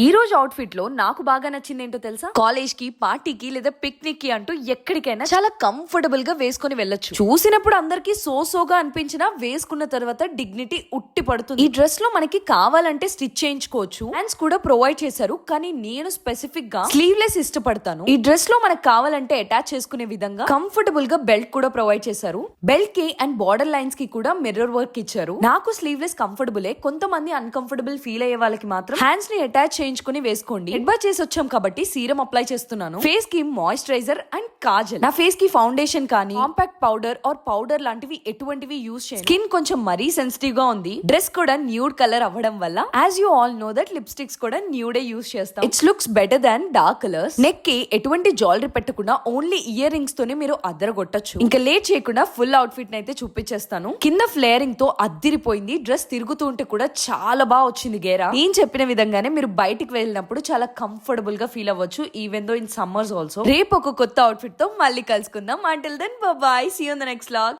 ఈ రోజు అవుట్ఫిట్ లో నాకు బాగా నచ్చింది ఏంటో తెలుసా? కాలేజ్ కి, పార్టీకి లేదా పిక్నిక్ కి అంటూ ఎక్కడికైనా చాలా కంఫర్టబుల్ గా వేసుకొని వెళ్ళొచ్చు. చూసినప్పుడు అందరికి సోగా అనిపించినా వేసుకున్న తర్వాత డిగ్నిటీ ఉట్టి పడుతుంది. ఈ డ్రెస్ లో మనకి కావాలంటే స్టిచ్ చేయించుకోవచ్చు. హ్యాండ్స్ కూడా ప్రొవైడ్ చేశారు, కానీ నేను స్పెసిఫిక్ గా స్లీవ్లెస్ ఇష్టపడతాను. ఈ డ్రెస్ లో మనకు కావాలంటే అటాచ్ చేసుకునే విధంగా కంఫర్టబుల్ గా బెల్ట్ కూడా ప్రొవైడ్ చేశారు. బెల్ట్ కి అండ్ బార్డర్ లైన్స్ కి కూడా మిర్రర్ వర్క్ ఇచ్చారు. నాకు స్లీవ్లెస్ కంఫర్టబుల్. కొంతమంది అన్కంఫర్టబుల్ ఫీల్ అయ్యే వాళ్ళకి మాత్రం హ్యాండ్స్ ని అటాచ్ చేయించుకుని వేసుకోండి. హెడ్ బాత్ చేసి వచ్చాం కాబట్టి సీరం అప్లై చేస్తున్నాను. ఫేస్ కి మాయిశ్చరైజర్ అండ్ కాజల్. నా ఫేస్ కి ఫౌండేషన్ కానీ కాంపాక్ట్ పౌడర్ ఆర్ పౌడర్ లాంటివి ఎటువంటివి యూజ్ చేయండి. స్కిన్ కొంచెం మరీ సెన్సిటివ్ గా ఉంది. డ్రెస్ కూడా న్యూడ్ కలర్ అవ్వడం వల్ల as you all know that lipsticks కూడా న్యూడే యూజ్ చేస్తాం. It's looks better than dark colours. Neck కి ఎటువంటి జ్యువెలరీ పెట్టకుండా ఓన్లీ ఇయర్ రింగ్స్ తోనే మీరు అద్దరగొట్టచ్చు. ఇంకా లేట్ చేయకుండా ఫుల్ అవుట్ ఫిట్ అయితే చూపించేస్తాను. కింద ఫ్లేరింగ్ తో అద్దిరిపోయింది. డ్రెస్ తిరుగుతూ ఉంటే కూడా చాలా బాగా వచ్చింది గేరా. నేను చెప్పిన విధంగానే మీరు బయటికి వెళ్ళినప్పుడు చాలా కంఫర్టబుల్ గా ఫీల్ అవ్వచ్చు, even though in summers also. రేపు ఒక కొత్త అవుట్ఫిట్ తో మళ్ళీ కలుసుకుందాం. Until then bye, see you in the next vlog.